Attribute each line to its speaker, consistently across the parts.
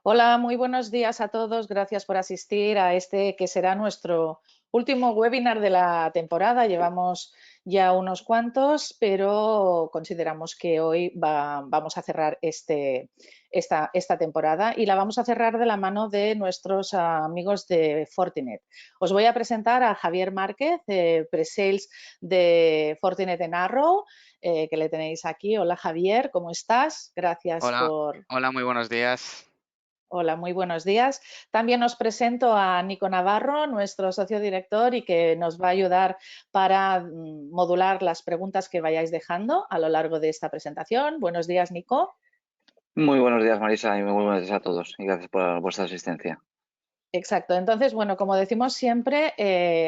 Speaker 1: Hola, muy buenos días a todos. Gracias por asistir a este que será nuestro último webinar de la temporada. Llevamos ya unos cuantos, pero consideramos que hoy vamos a cerrar esta temporada y la vamos a cerrar de la mano de nuestros amigos de Fortinet. Os voy a presentar a Javier Márquez, Presales de Fortinet en Arrow, que le tenéis aquí. Hola Javier, ¿cómo estás? Gracias
Speaker 2: Hola,
Speaker 1: por...
Speaker 2: hola, muy buenos días.
Speaker 1: Hola, muy buenos días. También os presento a Nico Navarro, nuestro socio director y que nos va a ayudar para modular las preguntas que vayáis dejando a lo largo de esta presentación. Buenos días, Nico.
Speaker 3: Muy buenos días, Marisa, y muy buenos días a todos. Y gracias por vuestra asistencia.
Speaker 1: Exacto. Entonces, bueno, como decimos siempre,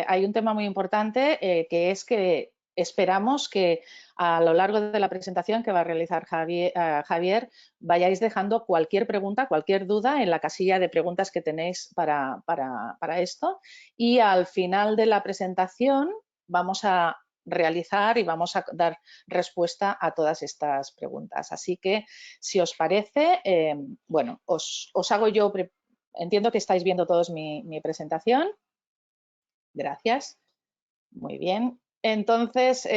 Speaker 1: hay un tema muy importante que es que esperamos que a lo largo de la presentación que va a realizar Javier, vayáis dejando cualquier pregunta, cualquier duda en la casilla de preguntas que tenéis para esto. Y al final de la presentación vamos a realizar y vamos a dar respuesta a todas estas preguntas. Así que, si os parece, bueno, os hago yo. Entiendo que estáis viendo todos mi presentación. Gracias. Muy bien. Entonces,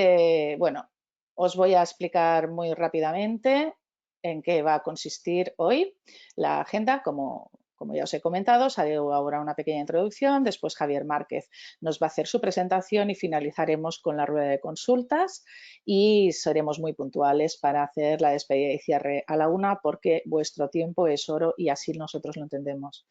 Speaker 1: bueno, os voy a explicar muy rápidamente en qué va a consistir hoy la agenda. Como ya os he comentado, os haré ahora una pequeña introducción, después Javier Márquez nos va a hacer su presentación y finalizaremos con la rueda de consultas y seremos muy puntuales para hacer la despedida y cierre a la una porque vuestro tiempo es oro y así nosotros lo entendemos.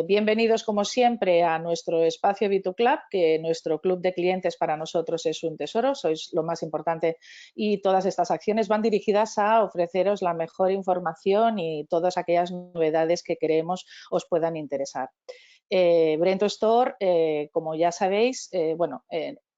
Speaker 1: Bienvenidos, como siempre, a nuestro espacio B2Club, que nuestro club de clientes para nosotros es un tesoro, sois lo más importante y todas estas acciones van dirigidas a ofreceros la mejor información y todas aquellas novedades que creemos os puedan interesar. Brento Store, como ya sabéis, bueno,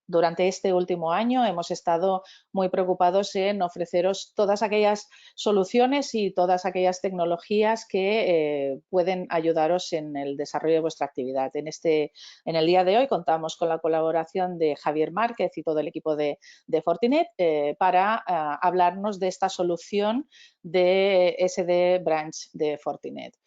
Speaker 1: durante este último año hemos estado muy preocupados en ofreceros todas aquellas soluciones y todas aquellas tecnologías que pueden ayudaros en el desarrollo de vuestra actividad. En el día de hoy contamos con la colaboración de Javier Márquez y todo el equipo de Fortinet para hablarnos de esta solución de SD Branch de Fortinet.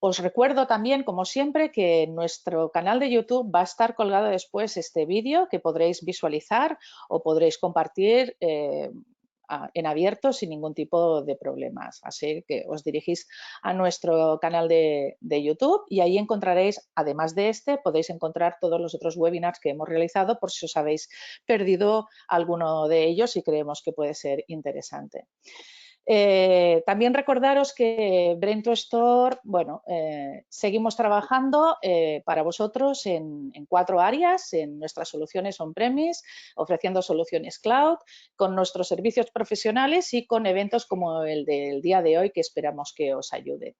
Speaker 1: Os recuerdo también, como siempre, que en nuestro canal de YouTube va a estar colgado después este vídeo que podréis visualizar o podréis compartir en abierto sin ningún tipo de problemas. Así que os dirigís a nuestro canal de YouTube y ahí encontraréis, además de este, podéis encontrar todos los otros webinars que hemos realizado por si os habéis perdido alguno de ellos y creemos que puede ser interesante. También recordaros que Brento Store, bueno, seguimos trabajando para vosotros en 4 áreas, en nuestras soluciones on-premise, ofreciendo soluciones cloud, con nuestros servicios profesionales y con eventos como el del día de hoy que esperamos que os ayude.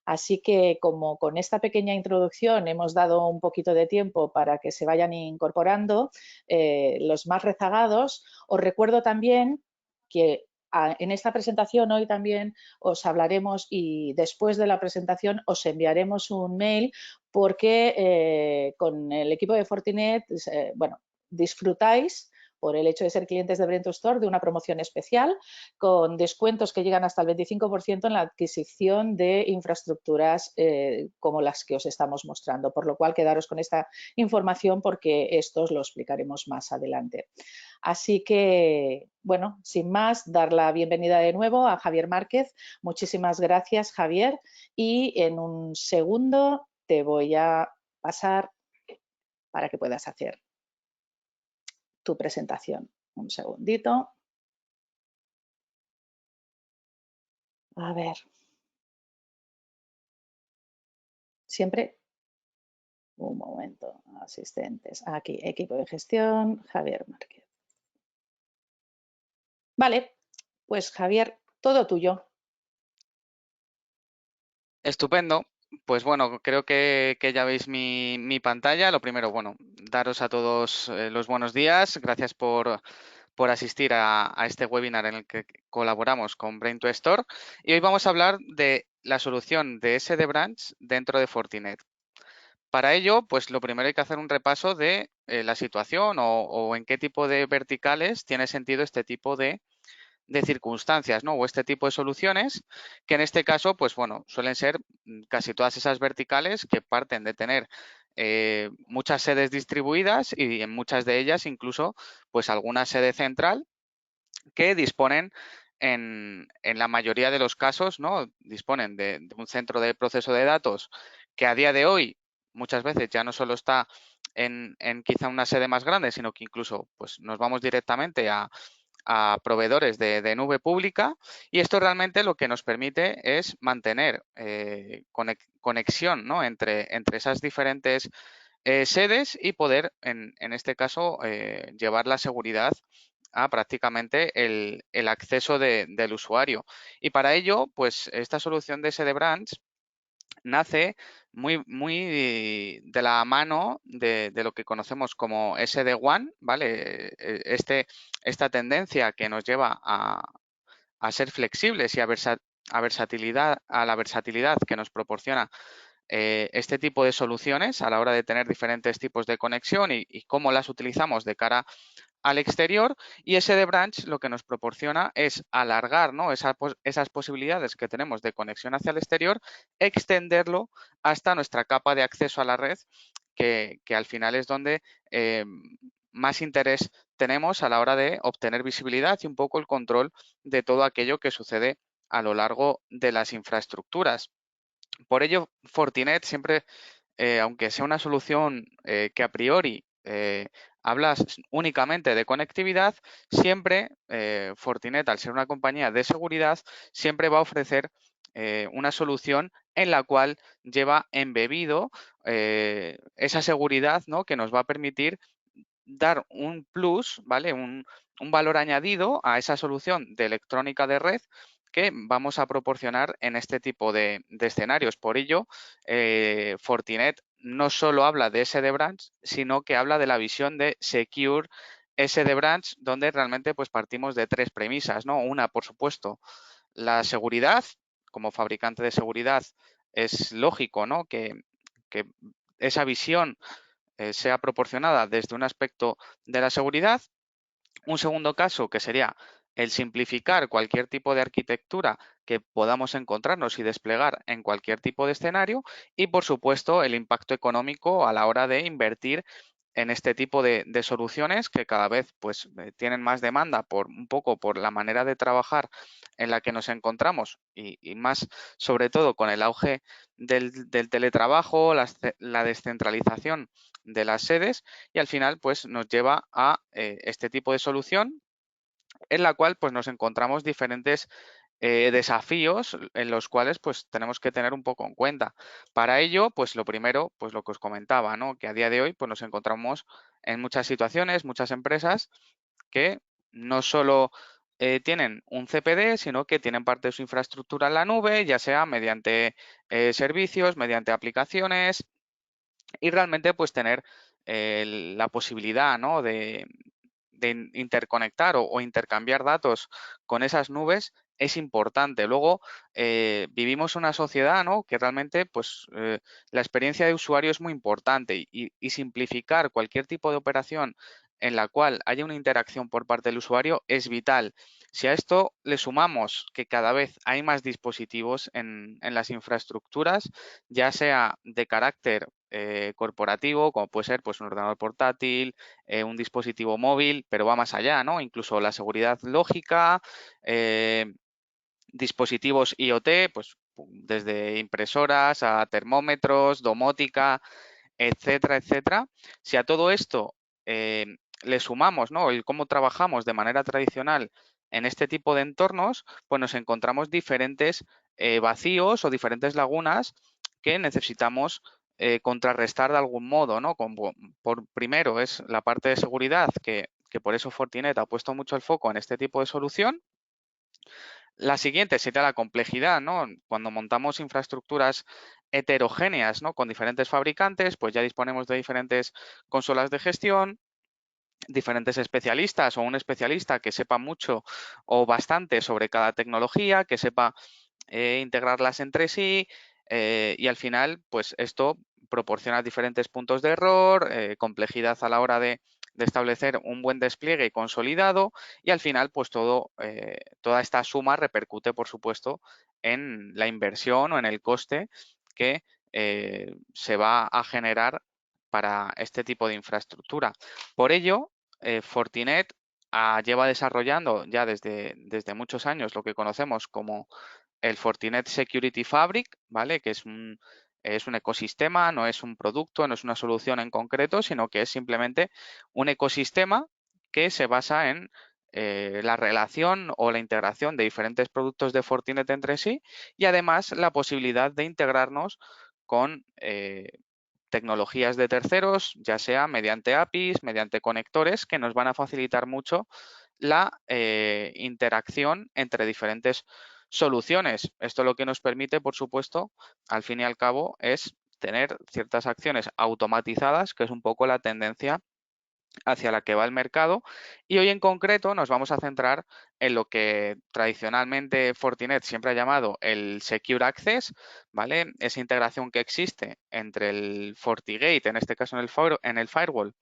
Speaker 1: Así que, como con esta pequeña introducción hemos dado un poquito de tiempo para que se vayan incorporando los más rezagados, os recuerdo también que en esta presentación hoy también os hablaremos y después de la presentación os enviaremos un mail porque con el equipo de Fortinet, bueno, disfrutáis por el hecho de ser clientes de Brento Store de una promoción especial con descuentos que llegan hasta el 25% en la adquisición de infraestructuras como las que os estamos mostrando, por lo cual quedaros con esta información porque esto os lo explicaremos más adelante. Así que, bueno, sin más, dar la bienvenida de nuevo a Javier Márquez. Muchísimas gracias, Javier. Y en un segundo te voy a pasar para que puedas hacer tu presentación. Un segundito. A ver. Siempre, un momento, asistentes. Aquí, equipo de gestión, Javier Márquez. Vale, pues Javier, todo tuyo.
Speaker 2: Estupendo. Pues bueno, creo que ya veis mi pantalla. Lo primero, bueno, daros a todos los buenos días. Gracias por asistir a este webinar en el que colaboramos con Brain2Store. Y hoy vamos a hablar de la solución de SD Branch dentro de Fortinet. Para ello, pues lo primero hay que hacer un repaso de la situación o en qué tipo de verticales tiene sentido este tipo de de circunstancias, ¿no? O este tipo de soluciones, que en este caso, pues bueno, suelen ser casi todas esas verticales que parten de tener muchas sedes distribuidas y en muchas de ellas incluso pues alguna sede central que disponen en la mayoría de los casos, ¿no? Disponen de un centro de proceso de datos que a día de hoy muchas veces ya no solo está en quizá una sede más grande, sino que incluso pues, nos vamos directamente a proveedores de nube pública, y esto realmente lo que nos permite es mantener conexión, ¿no? entre esas diferentes sedes y poder, en este caso, llevar la seguridad a prácticamente el acceso del usuario. Y para ello, pues esta solución de SD Branch nace muy de la mano de lo que conocemos como SD-WAN, ¿vale? Esta tendencia que nos lleva a ser flexibles y a la versatilidad que nos proporciona este tipo de soluciones a la hora de tener diferentes tipos de conexión y cómo las utilizamos de cara al exterior, y ese de branch lo que nos proporciona es alargar, ¿no? esas posibilidades que tenemos de conexión hacia el exterior, extenderlo hasta nuestra capa de acceso a la red, que al final es donde más interés tenemos a la hora de obtener visibilidad y un poco el control de todo aquello que sucede a lo largo de las infraestructuras. Por ello, Fortinet siempre, aunque sea una solución que a priori hablas únicamente de conectividad, siempre Fortinet, al ser una compañía de seguridad, siempre va a ofrecer una solución en la cual lleva embebido esa seguridad, ¿no? Que nos va a permitir dar un plus, ¿vale? Un valor añadido a esa solución de electrónica de red que vamos a proporcionar en este tipo de escenarios. Por ello, Fortinet no solo habla de SD Branch, sino que habla de la visión de Secure SD Branch, donde realmente pues partimos de tres premisas, ¿no? Una, por supuesto, la seguridad. Como fabricante de seguridad es lógico, ¿no? Que esa visión sea proporcionada desde un aspecto de la seguridad. Un segundo caso que sería el simplificar cualquier tipo de arquitectura que podamos encontrarnos y desplegar en cualquier tipo de escenario, y por supuesto el impacto económico a la hora de invertir en este tipo de soluciones que cada vez pues tienen más demanda por un poco por la manera de trabajar en la que nos encontramos y más sobre todo con el auge del teletrabajo, la descentralización de las sedes, y al final pues nos lleva a este tipo de solución en la cual pues nos encontramos diferentes desafíos en los cuales pues tenemos que tener un poco en cuenta. Para ello, pues lo primero, pues lo que os comentaba, ¿no? Que a día de hoy pues nos encontramos en muchas situaciones, muchas empresas que no solo tienen un CPD, sino que tienen parte de su infraestructura en la nube, ya sea mediante servicios, mediante aplicaciones, y realmente pues tener la posibilidad, ¿no? de interconectar o intercambiar datos con esas nubes es importante. Luego, vivimos una sociedad, ¿no? Que realmente pues, la experiencia de usuario es muy importante, y simplificar cualquier tipo de operación en la cual haya una interacción por parte del usuario es vital. Si a esto le sumamos que cada vez hay más dispositivos en las infraestructuras, ya sea de carácter corporativo, como puede ser pues, un ordenador portátil, un dispositivo móvil, pero va más allá, ¿no? Incluso la seguridad lógica, dispositivos IoT, pues desde impresoras a termómetros, domótica, etcétera, etcétera. Si a todo esto le sumamos, ¿no? El cómo trabajamos de manera tradicional en este tipo de entornos, pues nos encontramos diferentes vacíos o diferentes lagunas que necesitamos contrarrestar de algún modo, ¿no? Por primero es la parte de seguridad, que por eso Fortinet ha puesto mucho el foco en este tipo de solución. La siguiente sería la complejidad, ¿no? Cuando montamos infraestructuras heterogéneas, ¿no? Con diferentes fabricantes, pues ya disponemos de diferentes consolas de gestión, diferentes especialistas o un especialista que sepa mucho o bastante sobre cada tecnología, que sepa integrarlas entre sí, y al final, pues esto proporciona diferentes puntos de error, complejidad a la hora de establecer un buen despliegue consolidado y al final pues toda esta suma repercute por supuesto en la inversión o en el coste que se va a generar para este tipo de infraestructura. Por ello, Fortinet lleva desarrollando ya desde muchos años lo que conocemos como el Fortinet Security Fabric, ¿vale? Que es un ecosistema, no es un producto, no es una solución en concreto, sino que es simplemente un ecosistema que se basa en la relación o la integración de diferentes productos de Fortinet entre sí y además la posibilidad de integrarnos con tecnologías de terceros, ya sea mediante APIs, mediante conectores, que nos van a facilitar mucho la interacción entre diferentes soluciones. Esto lo que nos permite, por supuesto, al fin y al cabo, es tener ciertas acciones automatizadas, que es un poco la tendencia hacia la que va el mercado. Y hoy en concreto nos vamos a centrar en lo que tradicionalmente Fortinet siempre ha llamado el Secure Access, ¿vale? Esa integración que existe entre el FortiGate, en este caso en el firewall,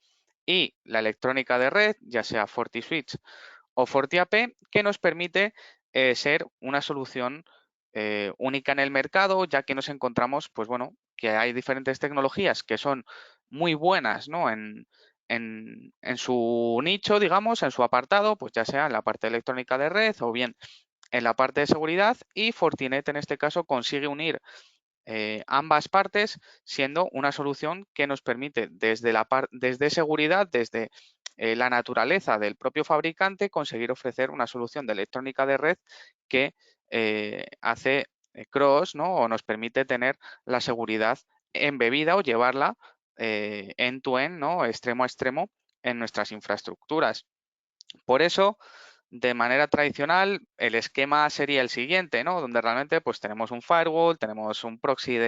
Speaker 2: y la electrónica de red, ya sea FortiSwitch o FortiAP, que nos permite ser una solución única en el mercado, ya que nos encontramos, pues bueno, que hay diferentes tecnologías que son muy buenas, ¿no? En su nicho, digamos, en su apartado, pues ya sea en la parte electrónica de red o bien en la parte de seguridad, y Fortinet en este caso consigue unir ambas partes, siendo una solución que nos permite desde seguridad, desde la naturaleza del propio fabricante, conseguir ofrecer una solución de electrónica de red que hace cross, ¿no? O nos permite tener la seguridad embebida o llevarla end-to-end, ¿no? Extremo a extremo en nuestras infraestructuras. Por eso, de manera tradicional, el esquema sería el siguiente, ¿no? Donde realmente pues tenemos un firewall, tenemos un proxy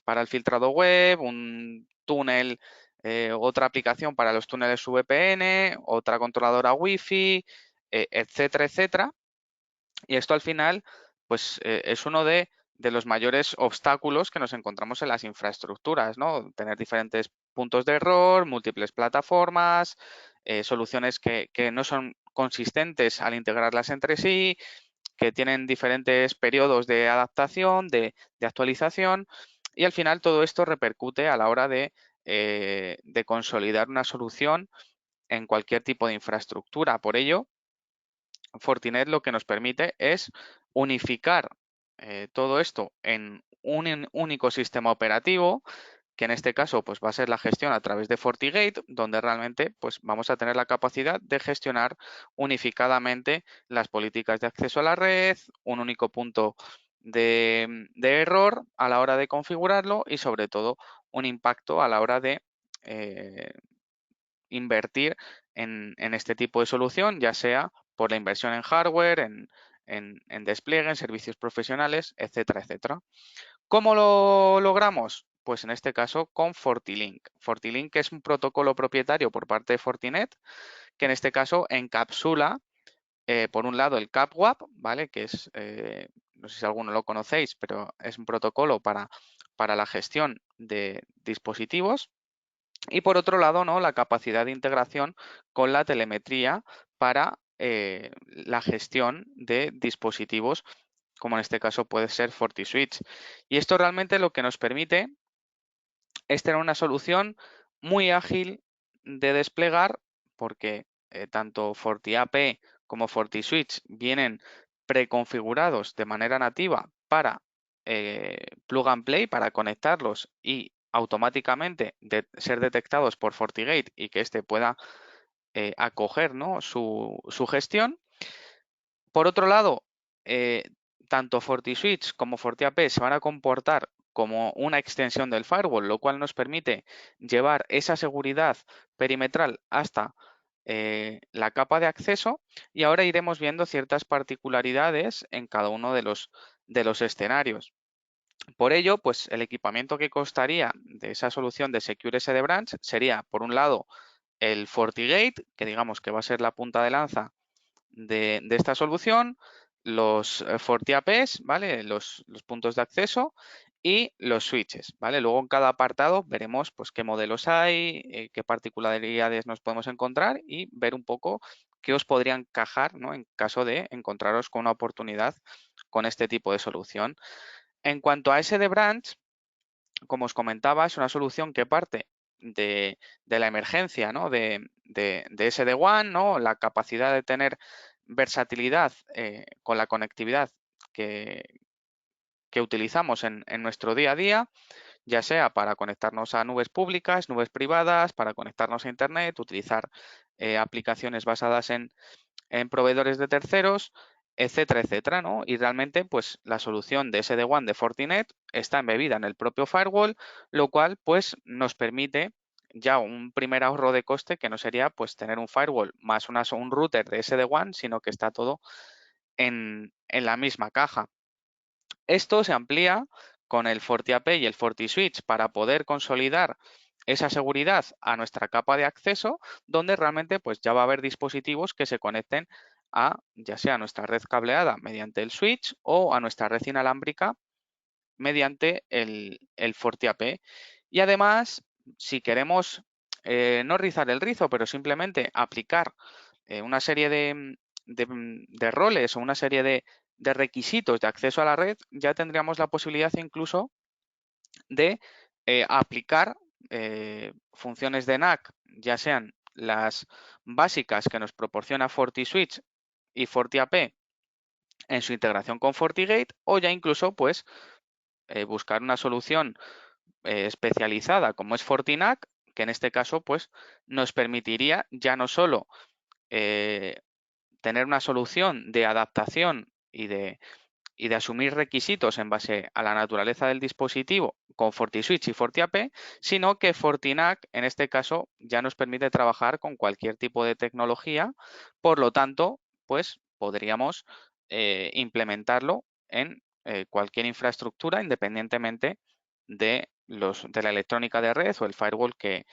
Speaker 2: para el filtrado web, un túnel, otra aplicación para los túneles VPN, otra controladora Wi-Fi, etcétera, etcétera. Y esto al final, pues es uno de los mayores obstáculos que nos encontramos en las infraestructuras, ¿no? Tener diferentes puntos de error, múltiples plataformas, soluciones que no son consistentes al integrarlas entre sí, que tienen diferentes periodos de adaptación, de actualización, y al final todo esto repercute a la hora de consolidar una solución en cualquier tipo de infraestructura. Por ello, Fortinet lo que nos permite es unificar todo esto en un único sistema operativo, que en este caso pues va a ser la gestión a través de FortiGate, donde realmente pues vamos a tener la capacidad de gestionar unificadamente las políticas de acceso a la red, un único punto de error a la hora de configurarlo y sobre todo un impacto a la hora de eh, invertir en este tipo de solución, ya sea por la inversión en hardware, en despliegue, en servicios profesionales, etcétera, etcétera. ¿Cómo lo logramos? Pues en este caso con FortiLink. FortiLink es un protocolo propietario por parte de Fortinet que en este caso encapsula, por un lado, el CAPWAP, ¿vale? Que es, no sé si alguno lo conocéis, pero es un protocolo para la gestión de dispositivos. Y por otro lado, ¿no? La capacidad de integración con la telemetría para la gestión de dispositivos, como en este caso puede ser FortiSwitch. Y esto realmente lo que nos permite es tener una solución muy ágil de desplegar, porque tanto FortiAP como FortiSwitch vienen preconfigurados de manera nativa para plug and play, para conectarlos y automáticamente ser detectados por FortiGate y que éste pueda acoger, ¿no? su gestión. Por otro lado, tanto FortiSwitch como FortiAP se van a comportar como una extensión del firewall, lo cual nos permite llevar esa seguridad perimetral hasta la capa de acceso, y ahora iremos viendo ciertas particularidades en cada uno de los escenarios. Por ello, pues el equipamiento que costaría de esa solución de Secure SD Branch sería, por un lado, el FortiGate, que digamos que va a ser la punta de lanza de esta solución, los FortiAPs, ¿vale? Los puntos de acceso, y los switches, ¿vale? Luego en cada apartado veremos pues qué modelos hay, qué particularidades nos podemos encontrar y ver un poco qué os podría encajar, ¿no? En caso de encontraros con una oportunidad con este tipo de solución. En cuanto a SD Branch, como os comentaba, es una solución que parte de la emergencia, ¿no? de SD-WAN, ¿no? La capacidad de tener versatilidad con la conectividad que utilizamos en nuestro día a día, ya sea para conectarnos a nubes públicas, nubes privadas, para conectarnos a Internet, utilizar aplicaciones basadas en proveedores de terceros, etcétera, etcétera, ¿no? Y realmente, pues la solución de SD-WAN de Fortinet está embebida en el propio firewall, lo cual, pues, nos permite ya un primer ahorro de coste que no sería, pues, tener un firewall más un router de SD-WAN, sino que está todo en la misma caja. Esto se amplía con el FortiAP y el FortiSwitch para poder consolidar esa seguridad a nuestra capa de acceso, donde realmente pues ya va a haber dispositivos que se conecten a ya sea a nuestra red cableada mediante el switch o a nuestra red inalámbrica mediante el FortiAP. Y además, si queremos no rizar el rizo, pero simplemente aplicar una serie de roles o una serie de requisitos de acceso a la red, ya tendríamos la posibilidad incluso de aplicar funciones de NAC, ya sean las básicas que nos proporciona FortiSwitch y FortiAP en su integración con FortiGate, o ya incluso pues buscar una solución especializada como es FortiNAC, que en este caso pues nos permitiría ya no solo tener una solución de adaptación y de asumir requisitos en base a la naturaleza del dispositivo con FortiSwitch y FortiAP, sino que FortiNAC en este caso ya nos permite trabajar con cualquier tipo de tecnología, por lo tanto, pues podríamos implementarlo en cualquier infraestructura independientemente de la electrónica de red o el firewall que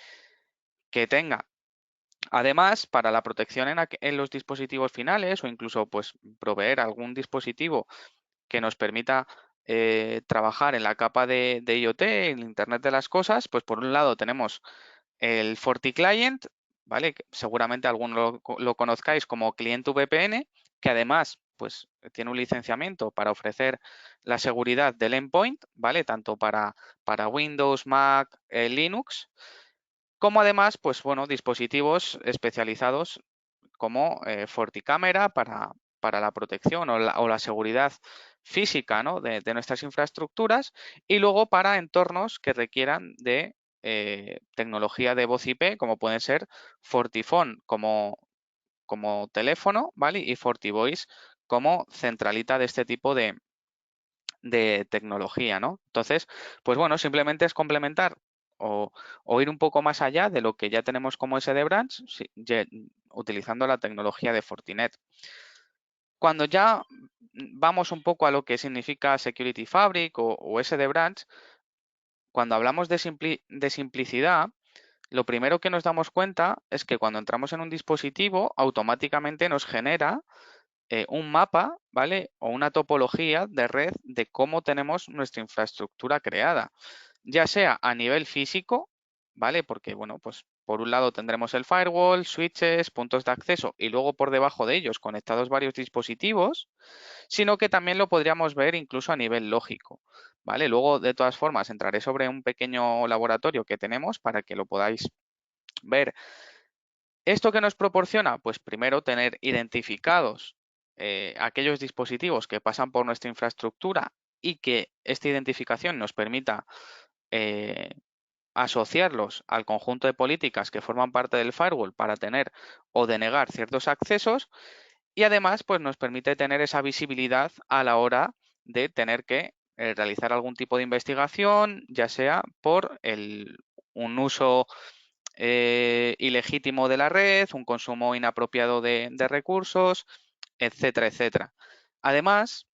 Speaker 2: tenga. Además, para la protección en los dispositivos finales o incluso pues proveer algún dispositivo que nos permita trabajar en la capa de IoT, en Internet de las cosas, pues por un lado tenemos el FortiClient, ¿vale? Que seguramente alguno lo conozcáis como cliente VPN, que además pues tiene un licenciamiento para ofrecer la seguridad del endpoint, ¿vale? Tanto para Windows, Mac, Linux, como además, pues bueno, dispositivos especializados como FortiCamera para la protección o la seguridad física, ¿no? de nuestras infraestructuras, y luego para entornos que requieran de tecnología de voz IP, como pueden ser FortiPhone como teléfono, ¿vale? Y FortiVoice como centralita de este tipo de tecnología, ¿no? Entonces, pues bueno, simplemente es complementar o ir un poco más allá de lo que ya tenemos como SD Branch, utilizando la tecnología de Fortinet. Cuando ya vamos un poco a lo que significa Security Fabric o SD Branch, cuando hablamos de simplicidad, lo primero que nos damos cuenta es que cuando entramos en un dispositivo, automáticamente nos genera un mapa, ¿vale? O una topología de red de cómo tenemos nuestra infraestructura creada, ya sea a nivel físico, ¿vale? Porque, bueno, pues por un lado tendremos el firewall, switches, puntos de acceso y luego por debajo de ellos conectados varios dispositivos, sino que también lo podríamos ver incluso a nivel lógico, ¿vale? Luego, de todas formas, entraré sobre un pequeño laboratorio que tenemos para que lo podáis ver. ¿Esto que nos proporciona? Pues primero tener identificados aquellos dispositivos que pasan por nuestra infraestructura y que esta identificación nos permita asociarlos al conjunto de políticas que forman parte del firewall para tener o denegar ciertos accesos, y además pues nos permite tener esa visibilidad a la hora de tener que realizar algún tipo de investigación, ya sea por un uso ilegítimo de la red, un consumo inapropiado de recursos, etcétera, etcétera. Además,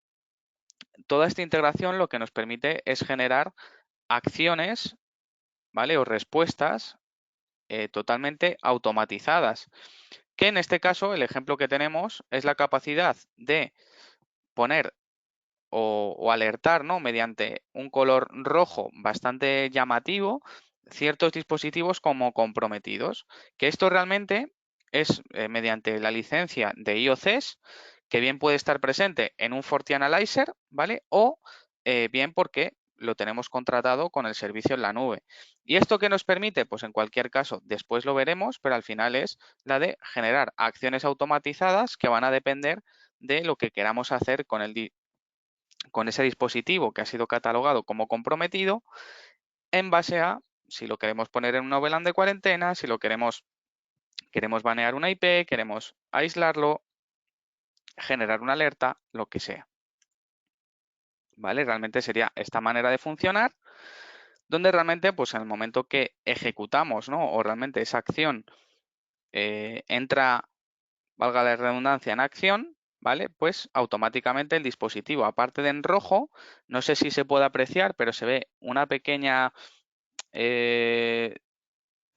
Speaker 2: toda esta integración lo que nos permite es generar acciones, ¿vale? O respuestas totalmente automatizadas, que en este caso el ejemplo que tenemos es la capacidad de poner o alertar, ¿no?, mediante un color rojo bastante llamativo ciertos dispositivos como comprometidos. Que esto realmente es mediante la licencia de IOCs, que bien puede estar presente en un FortiAnalyzer, ¿vale? O bien porque lo tenemos contratado con el servicio en la nube. ¿Y esto qué nos permite? Pues en cualquier caso, después lo veremos, pero al final es la de generar acciones automatizadas que van a depender de lo que queramos hacer con ese dispositivo que ha sido catalogado como comprometido, en base a si lo queremos poner en un VLAN de cuarentena, si lo queremos banear una IP, queremos aislarlo, generar una alerta, lo que sea. ¿Vale? Realmente sería esta manera de funcionar, donde realmente, pues en el momento que ejecutamos, ¿no?, o realmente esa acción entra, valga la redundancia, en acción, ¿vale? Pues automáticamente el dispositivo, aparte de en rojo, no sé si se puede apreciar, pero se ve una pequeña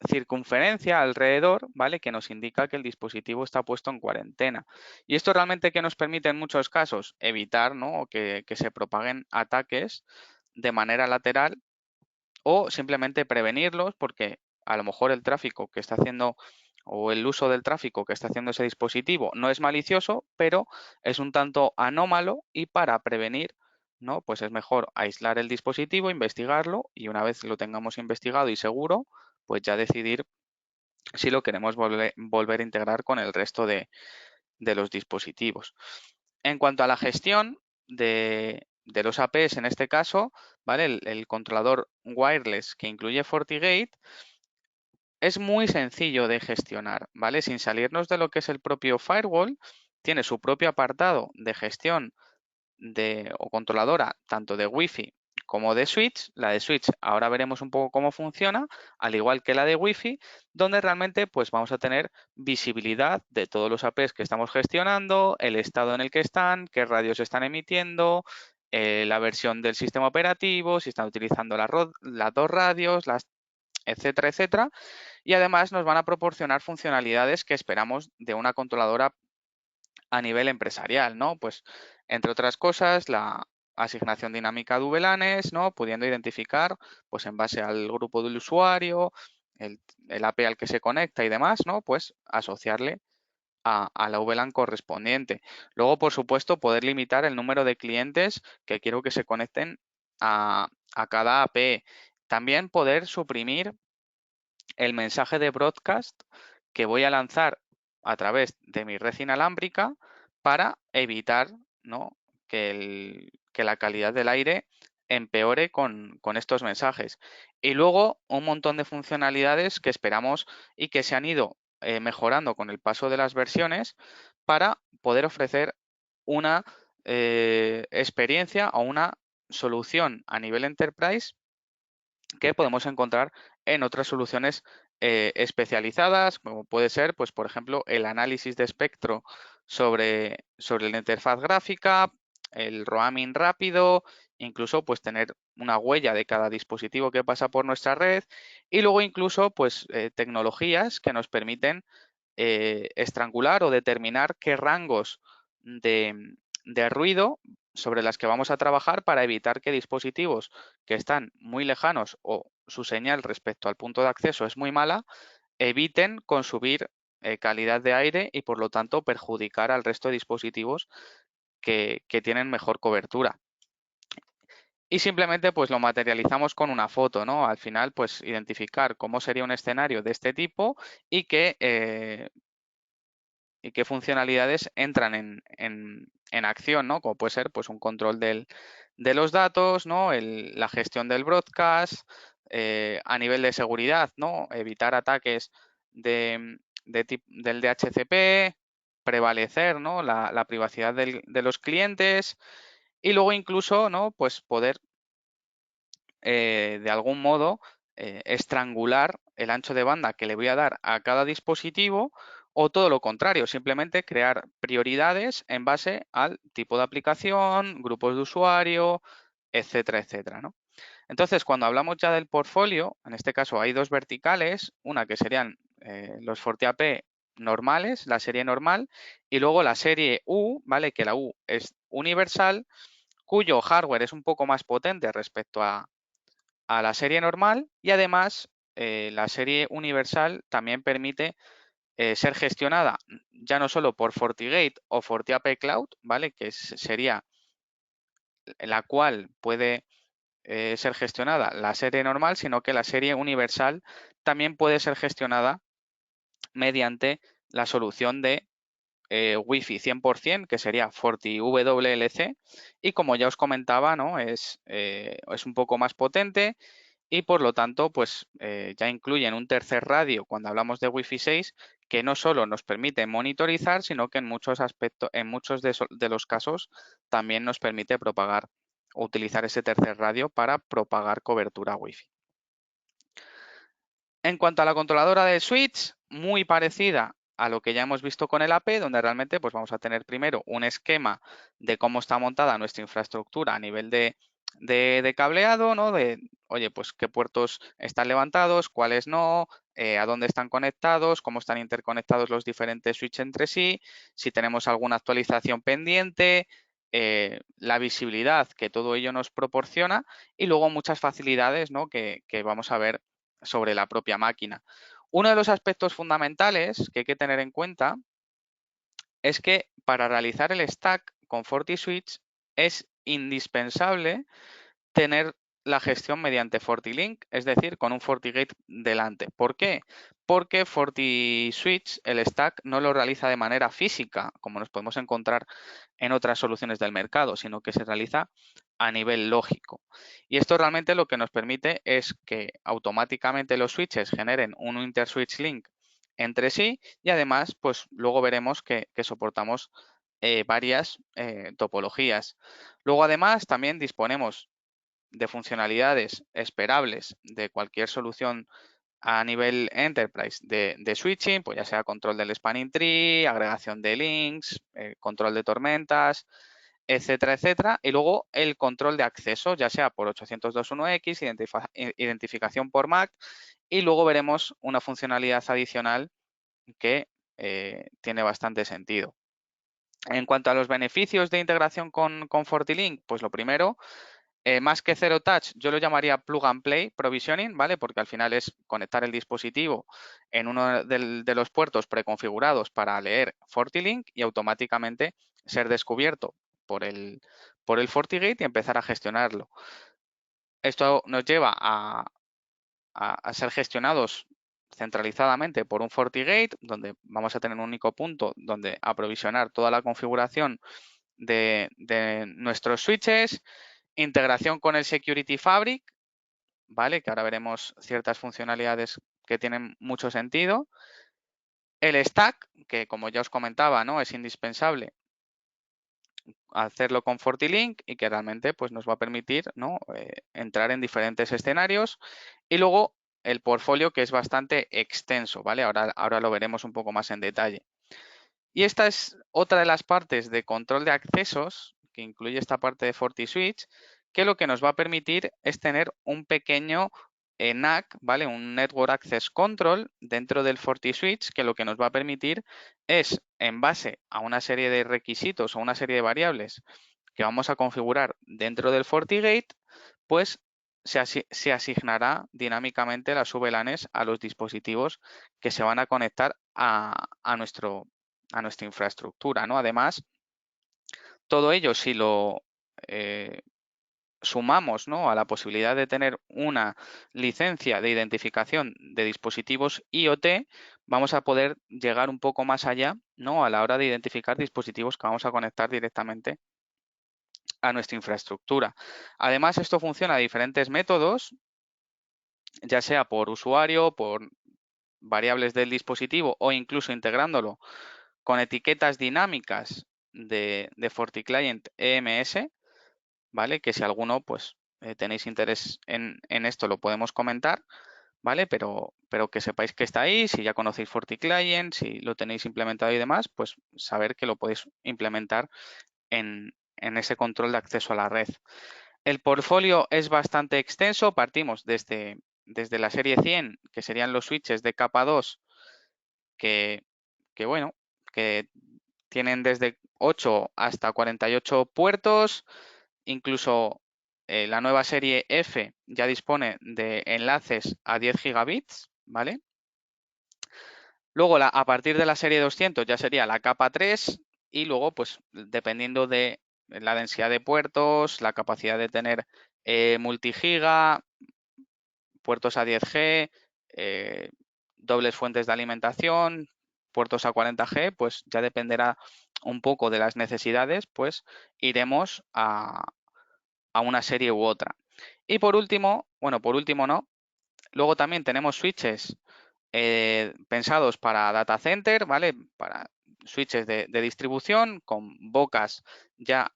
Speaker 2: circunferencia alrededor, ¿vale?, que nos indica que el dispositivo está puesto en cuarentena. Y esto realmente, ¿qué nos permite en muchos casos? Evitar, ¿no?, o que se propaguen ataques de manera lateral, o simplemente prevenirlos, porque a lo mejor el tráfico que está haciendo o el uso del tráfico que está haciendo ese dispositivo no es malicioso, pero es un tanto anómalo, y para prevenir, ¿no?, pues es mejor aislar el dispositivo, investigarlo, y una vez lo tengamos investigado y seguro, pues ya decidir si lo queremos volver a integrar con el resto de los dispositivos. En cuanto a la gestión de los APs, en este caso, ¿vale?, el controlador wireless que incluye FortiGate es muy sencillo de gestionar, ¿vale? Sin salirnos de lo que es el propio firewall, tiene su propio apartado de gestión o controladora tanto de Wi-Fi como de switch. La de switch ahora veremos un poco cómo funciona, al igual que la de Wi-Fi, donde realmente pues vamos a tener visibilidad de todos los APs que estamos gestionando, el estado en el que están, qué radios están emitiendo, la versión del sistema operativo, si están utilizando las dos radios, etcétera, etcétera. Y además nos van a proporcionar funcionalidades que esperamos de una controladora a nivel empresarial, ¿no? Pues, entre otras cosas, la asignación dinámica de VLANes, ¿no?, pudiendo identificar, pues en base al grupo del usuario, el AP al que se conecta y demás, ¿no?, pues asociarle a la VLAN correspondiente. Luego, por supuesto, poder limitar el número de clientes que quiero que se conecten a cada AP. También poder suprimir el mensaje de broadcast que voy a lanzar a través de mi red inalámbrica para evitar, ¿no?, que la calidad del aire empeore con estos mensajes. Y luego un montón de funcionalidades que esperamos y que se han ido mejorando con el paso de las versiones, para poder ofrecer una experiencia o una solución a nivel enterprise que podemos encontrar en otras soluciones especializadas, como puede ser, pues, por ejemplo, el análisis de espectro sobre la interfaz gráfica, el roaming rápido, incluso pues tener una huella de cada dispositivo que pasa por nuestra red, y luego incluso pues tecnologías que nos permiten estrangular o determinar qué rangos de ruido sobre las que vamos a trabajar, para evitar que dispositivos que están muy lejanos o su señal respecto al punto de acceso es muy mala, eviten consumir calidad de aire y por lo tanto perjudicar al resto de dispositivos que tienen mejor cobertura. Y simplemente pues lo materializamos con una foto, ¿no? Al final, pues identificar cómo sería un escenario de este tipo y qué funcionalidades entran en acción, ¿no? Como puede ser pues un control de los datos, ¿no?, la gestión del broadcast, a nivel de seguridad, ¿no?, evitar ataques del DHCP, prevalecer, ¿no?, la privacidad de los clientes, y luego incluso, ¿no?, pues poder de algún modo estrangular el ancho de banda que le voy a dar a cada dispositivo, o todo lo contrario, simplemente crear prioridades en base al tipo de aplicación, grupos de usuario, etcétera, etcétera, ¿no? Entonces, cuando hablamos ya del portfolio, en este caso hay dos verticales, una que serían los FortiAP normales, la serie normal, y luego la serie U, ¿vale?, que la U es universal, cuyo hardware es un poco más potente respecto a la serie normal y además la serie universal también permite ser gestionada ya no solo por FortiGate o FortiAP Cloud, ¿vale? Que sería la cual puede ser gestionada la serie normal, sino que la serie universal también puede ser gestionada mediante la solución de Wi-Fi 100%, que sería FortiWLC, y como ya os comentaba, ¿no? Es un poco más potente y por lo tanto, pues ya incluyen un tercer radio cuando hablamos de Wi-Fi 6, que no solo nos permite monitorizar, sino que en muchos aspectos, en muchos de los casos, también nos permite propagar o utilizar ese tercer radio para propagar cobertura Wi-Fi. En cuanto a la controladora de switch, muy parecida a lo que ya hemos visto con el AP, donde realmente pues vamos a tener primero un esquema de cómo está montada nuestra infraestructura a nivel de cableado, ¿no? De, oye, pues qué puertos están levantados, cuáles no, a dónde están conectados, cómo están interconectados los diferentes switches entre sí, si tenemos alguna actualización pendiente, la visibilidad que todo ello nos proporciona y luego muchas facilidades, ¿no? que vamos a ver sobre la propia máquina. Uno de los aspectos fundamentales que hay que tener en cuenta es que para realizar el stack con FortiSwitch es indispensable tener la gestión mediante FortiLink, es decir, con un FortiGate delante. ¿Por qué? Porque FortiSwitch, el stack, no lo realiza de manera física, como nos podemos encontrar en otras soluciones del mercado, sino que se realiza a nivel lógico. Y esto realmente lo que nos permite es que automáticamente los switches generen un interswitch link entre sí y además, pues luego veremos que soportamos varias topologías. Luego, además, también disponemos de funcionalidades esperables de cualquier solución a nivel enterprise de switching, pues ya sea control del spanning tree, agregación de links, control de tormentas, etcétera, etcétera. Y luego el control de acceso, ya sea por 802.1x, identificación por MAC, y luego veremos una funcionalidad adicional que tiene bastante sentido. En cuanto a los beneficios de integración con FortiLink, pues lo primero, más que Zero Touch, yo lo llamaría Plug and Play Provisioning, ¿vale? Porque al final es conectar el dispositivo en uno de los puertos preconfigurados para leer FortiLink y automáticamente ser descubierto por el FortiGate y empezar a gestionarlo. Esto nos lleva a ser gestionados centralizadamente por un FortiGate, donde vamos a tener un único punto donde aprovisionar toda la configuración de nuestros switches, integración con el Security Fabric, ¿vale? Que ahora veremos ciertas funcionalidades que tienen mucho sentido. El stack, que como ya os comentaba, ¿no? Es indispensable hacerlo con FortiLink y que realmente pues, nos va a permitir, ¿no? Entrar en diferentes escenarios. Y luego el portfolio, que es bastante extenso, ¿vale? Ahora lo veremos un poco más en detalle. Y esta es otra de las partes de control de accesos, que incluye esta parte de FortiSwitch, que lo que nos va a permitir es tener un pequeño NAC, ¿vale? Un Network Access Control dentro del FortiSwitch, que lo que nos va a permitir es, en base a una serie de requisitos o una serie de variables que vamos a configurar dentro del FortiGate, pues se asignará dinámicamente las VLANs a los dispositivos que se van a conectar a nuestra infraestructura, ¿no? Además, todo ello, si lo sumamos, ¿no? a la posibilidad de tener una licencia de identificación de dispositivos IoT, vamos a poder llegar un poco más allá, ¿no? a la hora de identificar dispositivos que vamos a conectar directamente a nuestra infraestructura. Además, esto funciona de diferentes métodos, ya sea por usuario, por variables del dispositivo o incluso integrándolo con etiquetas dinámicas de FortiClient EMS, ¿vale? Que si alguno, pues, tenéis interés en esto, lo podemos comentar, ¿vale? Pero que sepáis que está ahí, si ya conocéis FortiClient, si lo tenéis implementado y demás, pues saber que lo podéis implementar en ese control de acceso a la red. El portfolio es bastante extenso, partimos desde la serie 100, que serían los switches de capa 2, que bueno, que tienen desde 8 hasta 48 puertos, incluso la nueva serie F ya dispone de enlaces a 10 gigabits, ¿vale? Luego, a partir de la serie 200 ya sería la capa 3 y luego, pues, dependiendo de la densidad de puertos, la capacidad de tener multigiga, puertos a 10G, dobles fuentes de alimentación, puertos a 40G, pues ya dependerá un poco de las necesidades, pues iremos a una serie u otra. Y por último, bueno, por último no, luego también tenemos switches pensados para data center, ¿vale? Para switches de distribución con bocas ya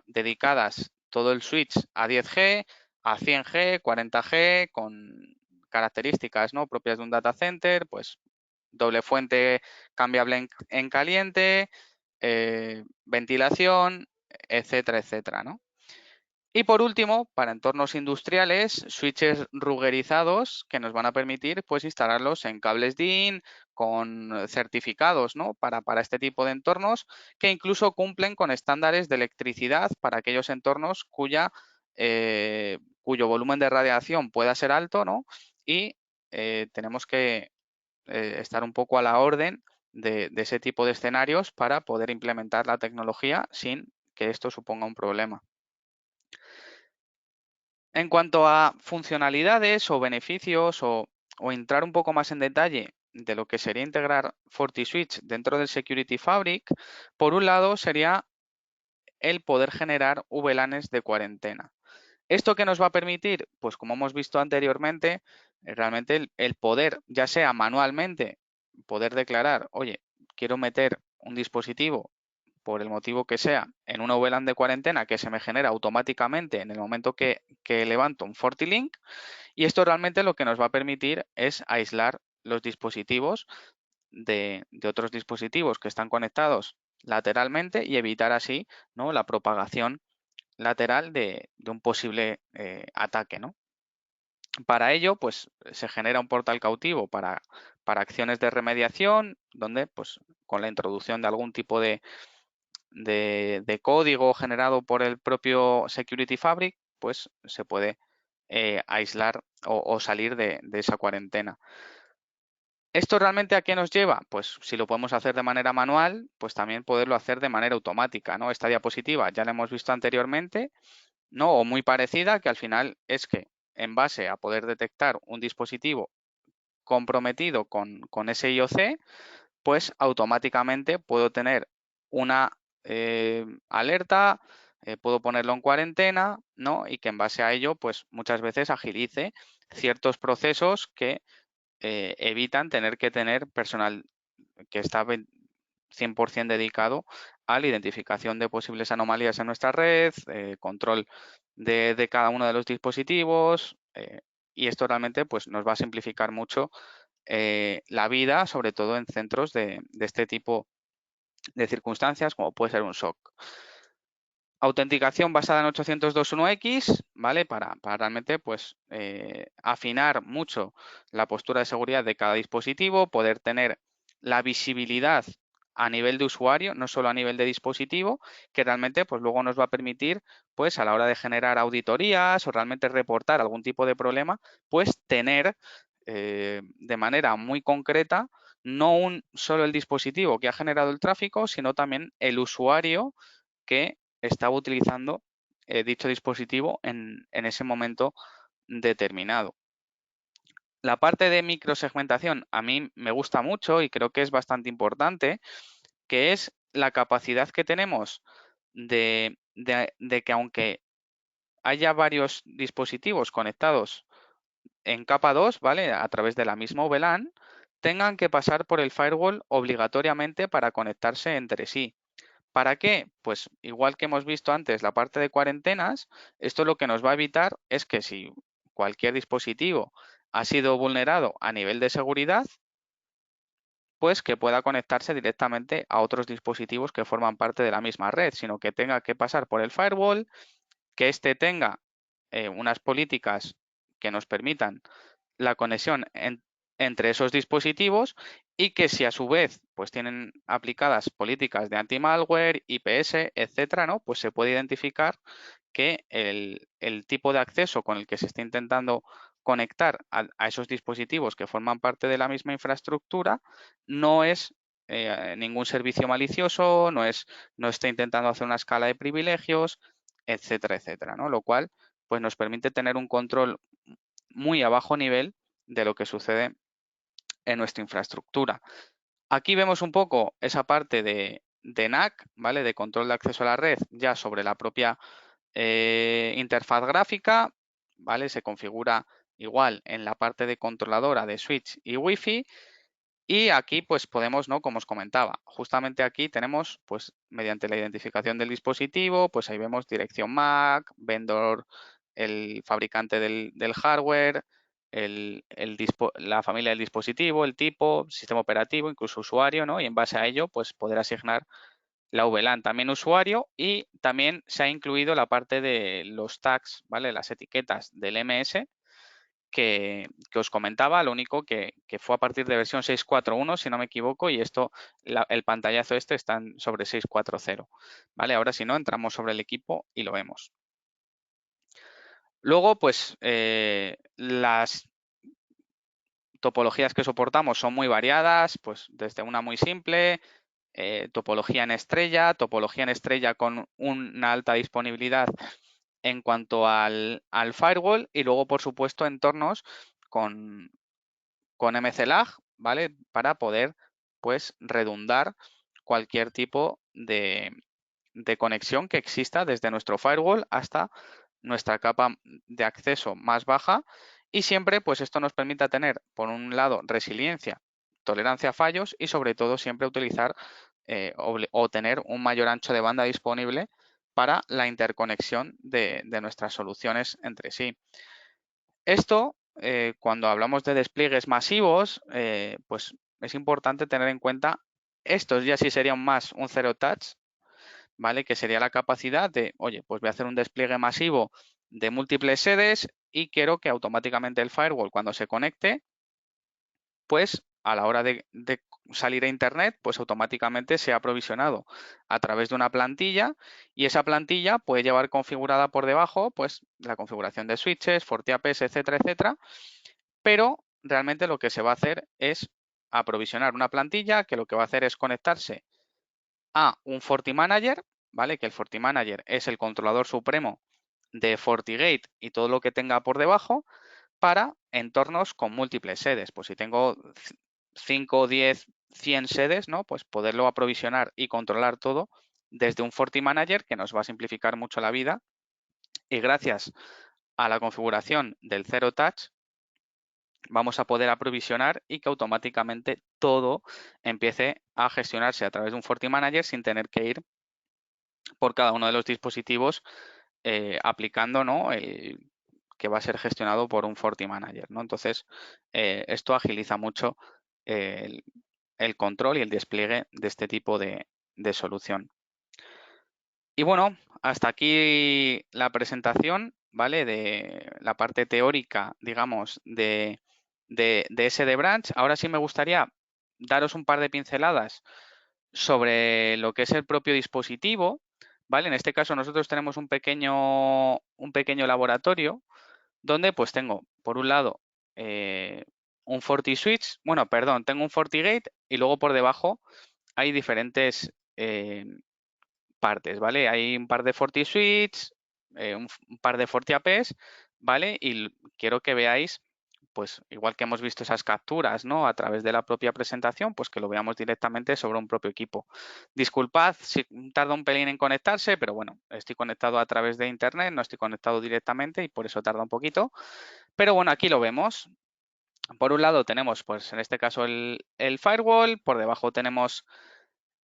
Speaker 2: dedicadas todo el switch a 10G, a 100G, 40G, con características, ¿no?, propias de un data center, pues doble fuente cambiable en caliente, ventilación, etcétera, etcétera, ¿no? Y por último, para entornos industriales, switches ruggerizados que nos van a permitir, pues, instalarlos en cables DIN con certificados, ¿no?, para este tipo de entornos, que incluso cumplen con estándares de electricidad para aquellos entornos cuyo volumen de radiación pueda ser alto, ¿no? Y tenemos que estar un poco a la orden de ese tipo de escenarios para poder implementar la tecnología sin que esto suponga un problema. En cuanto a funcionalidades o beneficios o entrar un poco más en detalle de lo que sería integrar FortiSwitch dentro del Security Fabric, por un lado sería el poder generar VLANs de cuarentena. ¿Esto qué nos va a permitir? Pues como hemos visto anteriormente, realmente el poder, ya sea manualmente, poder declarar, oye, quiero meter un dispositivo por el motivo que sea, en una VLAN de cuarentena que se me genera automáticamente en el momento que levanto un FortiLink, y esto realmente lo que nos va a permitir es aislar los dispositivos de otros dispositivos que están conectados lateralmente y evitar así, ¿no?, la propagación lateral de un posible ataque, ¿no? Para ello, pues se genera un portal cautivo para acciones de remediación, donde, pues, con la introducción de algún tipo de código generado por el propio Security Fabric, pues se puede aislar o salir de esa cuarentena. ¿Esto realmente a qué nos lleva? Pues si lo podemos hacer de manera manual, pues también poderlo hacer de manera automática, ¿no? Esta diapositiva ya la hemos visto anteriormente, ¿no?, o muy parecida, que al final es que en base a poder detectar un dispositivo comprometido con ese IOC, pues automáticamente puedo tener una alerta, puedo ponerlo en cuarentena, ¿no?, y que en base a ello, pues muchas veces agilice ciertos procesos que evitan tener que tener personal que está 100% dedicado a la identificación de posibles anomalías en nuestra red, control de cada uno de los dispositivos, y esto realmente, pues, nos va a simplificar mucho la vida, sobre todo en centros de este tipo de circunstancias, como puede ser un SOC. Autenticación basada en 802.1x, ¿vale? Para realmente, pues, afinar mucho la postura de seguridad de cada dispositivo, poder tener la visibilidad a nivel de usuario, no solo a nivel de dispositivo, que realmente, pues, luego nos va a permitir, pues, a la hora de generar auditorías o realmente reportar algún tipo de problema, pues, tener de manera muy concreta no solo el dispositivo que ha generado el tráfico, sino también el usuario que estaba utilizando dicho dispositivo en ese momento determinado. La parte de microsegmentación a mí me gusta mucho y creo que es bastante importante, que es la capacidad que tenemos de que aunque haya varios dispositivos conectados en capa 2, ¿vale?, a través de la misma VLAN, tengan que pasar por el firewall obligatoriamente para conectarse entre sí. ¿Para qué? Pues igual que hemos visto antes la parte de cuarentenas, esto lo que nos va a evitar es que si cualquier dispositivo ha sido vulnerado a nivel de seguridad, pues que pueda conectarse directamente a otros dispositivos que forman parte de la misma red, sino que tenga que pasar por el firewall, que éste tenga unas políticas que nos permitan la conexión entre esos dispositivos, y que si a su vez pues tienen aplicadas políticas de anti-malware, IPS, etcétera, ¿no?, pues se puede identificar que el tipo de acceso con el que se está intentando conectar a esos dispositivos que forman parte de la misma infraestructura no es ningún servicio malicioso, no está intentando hacer una escala de privilegios, etcétera, etcétera, ¿no? Lo cual pues nos permite tener un control muy a bajo nivel de lo que sucede en nuestra infraestructura. Aquí vemos un poco esa parte de NAC, ¿vale? De control de acceso a la red ya sobre la propia interfaz gráfica, ¿vale? Se configura igual en la parte de controladora de switch y Wi-Fi. Y aquí pues podemos, ¿no? Como os comentaba, justamente aquí tenemos pues mediante la identificación del dispositivo, pues ahí vemos dirección MAC, vendor, el fabricante del hardware, la familia del dispositivo, el tipo, sistema operativo, incluso usuario, ¿no? Y en base a ello pues poder asignar la VLAN también usuario y también se ha incluido la parte de los tags, ¿vale? Las etiquetas del MS que os comentaba, lo único que fue a partir de versión 6.4.1, si no me equivoco, y esto, el pantallazo este está sobre 6.4.0, ¿vale? Ahora si no, entramos sobre el equipo y lo vemos. Luego, pues, las topologías que soportamos son muy variadas, pues desde una muy simple, topología en estrella con una alta disponibilidad en cuanto al firewall y luego, por supuesto, entornos con MCLAG, ¿vale? Para poder, pues, redundar cualquier tipo de conexión que exista desde nuestro firewall hasta nuestra capa de acceso más baja y siempre, pues, esto nos permite tener, por un lado, resiliencia, tolerancia a fallos y, sobre todo, siempre utilizar o tener un mayor ancho de banda disponible para la interconexión de nuestras soluciones entre sí. Esto, cuando hablamos de despliegues masivos, pues es importante tener en cuenta, estos ya sí serían más un zero touch, ¿vale? Que sería la capacidad de, oye, pues voy a hacer un despliegue masivo de múltiples sedes y quiero que automáticamente el firewall, cuando se conecte, pues a la hora de salir a internet, pues automáticamente se ha provisionado a través de una plantilla y esa plantilla puede llevar configurada por debajo pues la configuración de switches, FortiAPs, etcétera, etcétera, pero realmente lo que se va a hacer es aprovisionar una plantilla que lo que va a hacer es conectarse a un FortiManager, ¿vale? Que el FortiManager es el controlador supremo de FortiGate y todo lo que tenga por debajo para entornos con múltiples sedes. Pues si tengo 5, 10, 100 sedes, ¿no? Pues poderlo aprovisionar y controlar todo desde un FortiManager que nos va a simplificar mucho la vida y gracias a la configuración del Zero Touch vamos a poder aprovisionar y que automáticamente todo empiece a gestionarse a través de un FortiManager sin tener que ir por cada uno de los dispositivos aplicando, ¿no? Que va a ser gestionado por un FortiManager, ¿no? Entonces, esto agiliza mucho el control y el despliegue de este tipo de solución. Y bueno, hasta aquí la presentación, ¿vale? De la parte teórica, digamos, de SD Branch. Ahora sí me gustaría daros un par de pinceladas sobre lo que es el propio dispositivo, ¿vale? En este caso nosotros tenemos un pequeño laboratorio donde pues tengo, por un lado, un FortiSwitch, bueno, perdón, tengo un FortiGate y luego por debajo hay diferentes partes, ¿vale? Hay un par de FortiSwitch, un par de FortiAPs, ¿vale? Y quiero que veáis, pues igual que hemos visto esas capturas, ¿no? A través de la propia presentación, pues que lo veamos directamente sobre un propio equipo. Disculpad si tarda un pelín en conectarse, pero bueno, estoy conectado a través de internet, no estoy conectado directamente y por eso tarda un poquito. Pero bueno, aquí lo vemos. Por un lado tenemos, pues en este caso, el firewall, por debajo tenemos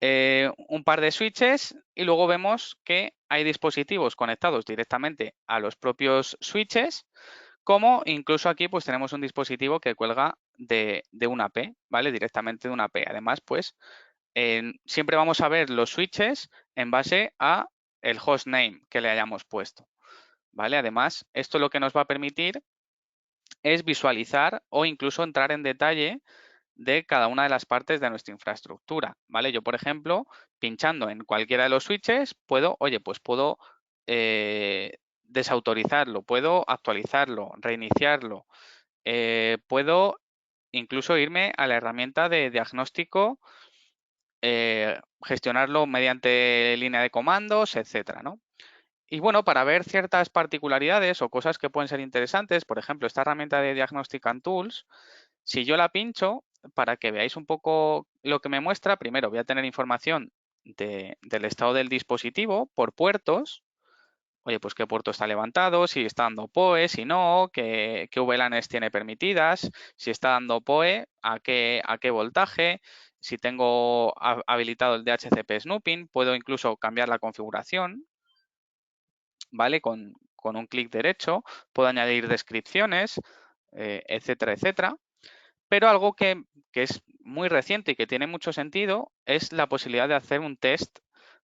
Speaker 2: un par de switches y luego vemos que hay dispositivos conectados directamente a los propios switches, como incluso aquí pues tenemos un dispositivo que cuelga de una AP, ¿vale? Directamente de una AP. Además, pues siempre vamos a ver los switches en base a el hostname que le hayamos puesto, ¿vale? Además, esto lo que nos va a permitir es visualizar o incluso entrar en detalle de cada una de las partes de nuestra infraestructura, ¿vale? Yo, por ejemplo, pinchando en cualquiera de los switches, puedo desautorizarlo, puedo actualizarlo, reiniciarlo, puedo incluso irme a la herramienta de diagnóstico, gestionarlo mediante línea de comandos, etcétera, ¿no? Y bueno, para ver ciertas particularidades o cosas que pueden ser interesantes, por ejemplo, esta herramienta de Diagnostic and Tools, si yo la pincho, para que veáis un poco lo que me muestra, primero voy a tener información del estado del dispositivo por puertos. Oye, pues qué puerto está levantado, si está dando PoE, si no, qué VLANs tiene permitidas, si está dando PoE, a qué voltaje, si tengo habilitado el DHCP Snooping, puedo incluso cambiar la configuración, ¿vale? Con un clic derecho, puedo añadir descripciones, etcétera, etcétera. Pero algo que es muy reciente y que tiene mucho sentido es la posibilidad de hacer un test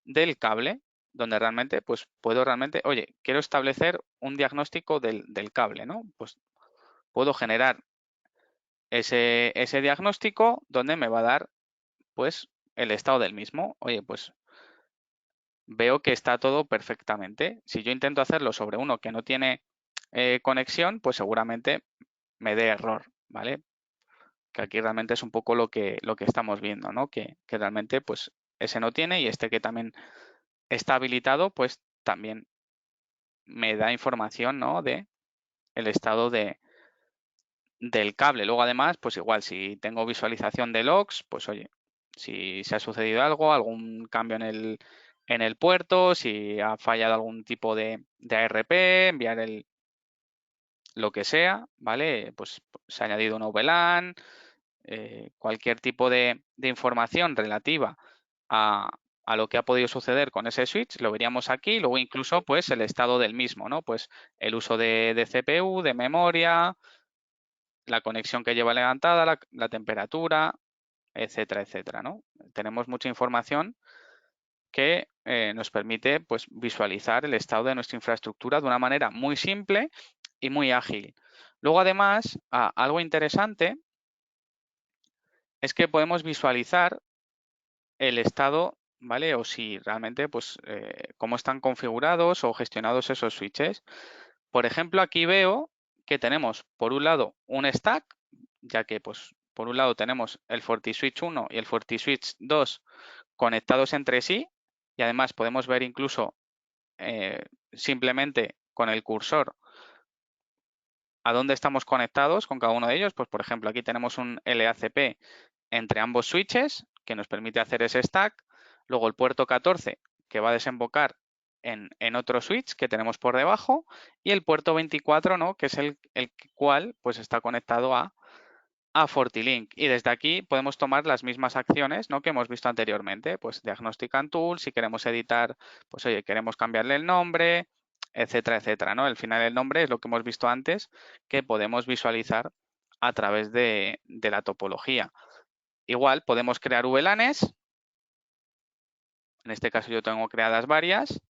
Speaker 2: del cable, donde realmente, pues puedo realmente, oye, quiero establecer un diagnóstico del cable, ¿no? Pues puedo generar ese diagnóstico donde me va a dar, pues, el estado del mismo. Oye, pues veo que está todo perfectamente. Si yo intento hacerlo sobre uno que no tiene conexión, pues seguramente me dé error, ¿vale? Que aquí realmente es un poco lo que estamos viendo, ¿no? Que realmente pues ese no tiene y este que también está habilitado pues también me da información, ¿no? De el estado del cable. Luego además pues igual si tengo visualización de logs pues oye, si se ha sucedido algo, algún cambio en el puerto, si ha fallado algún tipo de ARP, enviar lo que sea, ¿vale? Pues se ha añadido un VLAN, cualquier tipo de información relativa a, lo que ha podido suceder con ese switch, lo veríamos aquí, luego incluso pues el estado del mismo, ¿no? Pues el uso de CPU, de memoria, la conexión que lleva levantada, la temperatura, etcétera, etcétera, ¿no? Tenemos mucha información que nos permite pues visualizar el estado de nuestra infraestructura de una manera muy simple y muy ágil. Luego además, algo interesante es que podemos visualizar el estado, ¿vale? O si realmente, pues, cómo están configurados o gestionados esos switches. Por ejemplo, aquí veo que tenemos, por un lado, un stack, ya que, pues, por un lado tenemos el FortiSwitch 1 y el FortiSwitch 2 conectados entre sí, y además podemos ver incluso simplemente con el cursor a dónde estamos conectados con cada uno de ellos. Pues, por ejemplo, aquí tenemos un LACP entre ambos switches que nos permite hacer ese stack. Luego el puerto 14 que va a desembocar en otro switch que tenemos por debajo y el puerto 24, ¿no? Que es el cual pues está conectado a FortiLink. Y desde aquí podemos tomar las mismas acciones, ¿no? Que hemos visto anteriormente. Pues Diagnostic and Tools, si queremos editar, pues oye, queremos cambiarle el nombre, etcétera, etcétera, ¿no? Al final el nombre es lo que hemos visto antes que podemos visualizar a través de la topología. Igual podemos crear VLANs. En este caso yo tengo creadas varias,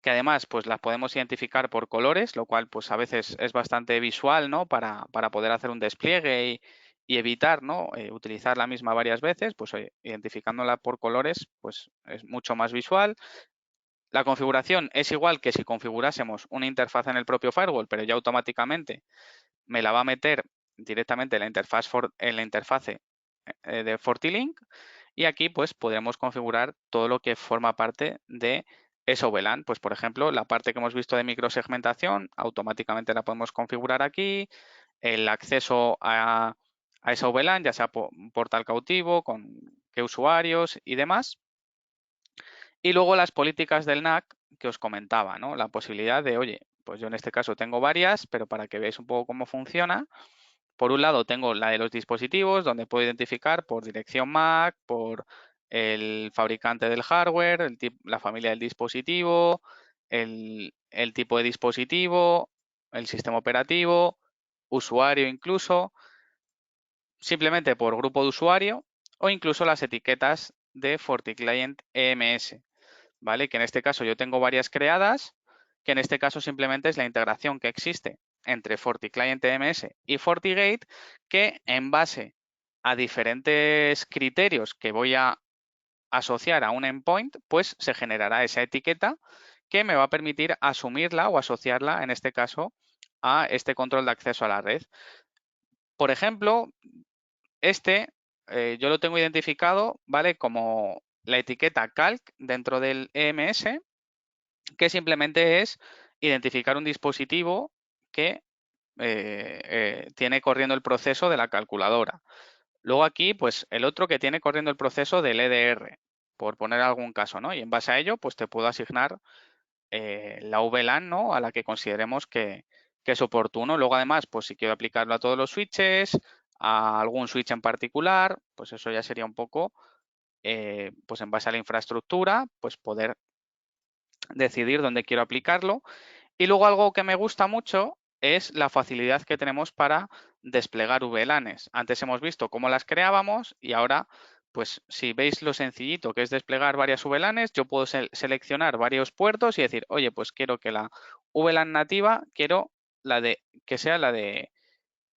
Speaker 2: que además pues las podemos identificar por colores, lo cual pues a veces es bastante visual, ¿no? Para poder hacer un despliegue y evitar, ¿no? Utilizar la misma varias veces, pues oye, identificándola por colores pues es mucho más visual. La configuración es igual que si configurásemos una interfaz en el propio firewall, pero ya automáticamente me la va a meter directamente en la interfase de FortiLink. Y aquí pues podremos configurar todo lo que forma parte de eso VLAN. Pues por ejemplo, la parte que hemos visto de microsegmentación, automáticamente la podemos configurar aquí. El acceso a esa VLAN, ya sea por portal cautivo, con qué usuarios y demás. Y luego las políticas del NAC que os comentaba, ¿no? La posibilidad de, oye, pues yo en este caso tengo varias, pero para que veáis un poco cómo funciona, por un lado tengo la de los dispositivos, donde puedo identificar por dirección MAC, por el fabricante del hardware, la familia del dispositivo, el tipo de dispositivo, el sistema operativo, usuario incluso, simplemente por grupo de usuario o incluso las etiquetas de FortiClient EMS, ¿vale? Que en este caso yo tengo varias creadas, que en este caso simplemente es la integración que existe entre FortiClient EMS y FortiGate, que en base a diferentes criterios que voy a asociar a un endpoint, pues se generará esa etiqueta que me va a permitir asumirla o asociarla, en este caso, a este control de acceso a la red. Por ejemplo, yo lo tengo identificado, ¿vale? Como la etiqueta calc dentro del EMS, que simplemente es identificar un dispositivo que tiene corriendo el proceso de la calculadora. Luego aquí, pues el otro que tiene corriendo el proceso del EDR, por poner algún caso, ¿no? Y en base a ello, pues te puedo asignar la VLAN, ¿no? A la que consideremos que es oportuno. Luego, además, pues si quiero aplicarlo a todos los switches, a algún switch en particular, pues eso ya sería un poco, pues en base a la infraestructura, pues poder decidir dónde quiero aplicarlo. Y luego algo que me gusta mucho es la facilidad que tenemos para desplegar VLANs. Antes hemos visto cómo las creábamos y ahora, pues si veis lo sencillito que es desplegar varias VLANs, yo puedo seleccionar varios puertos y decir, oye, pues quiero que la VLAN nativa, quiero que sea la de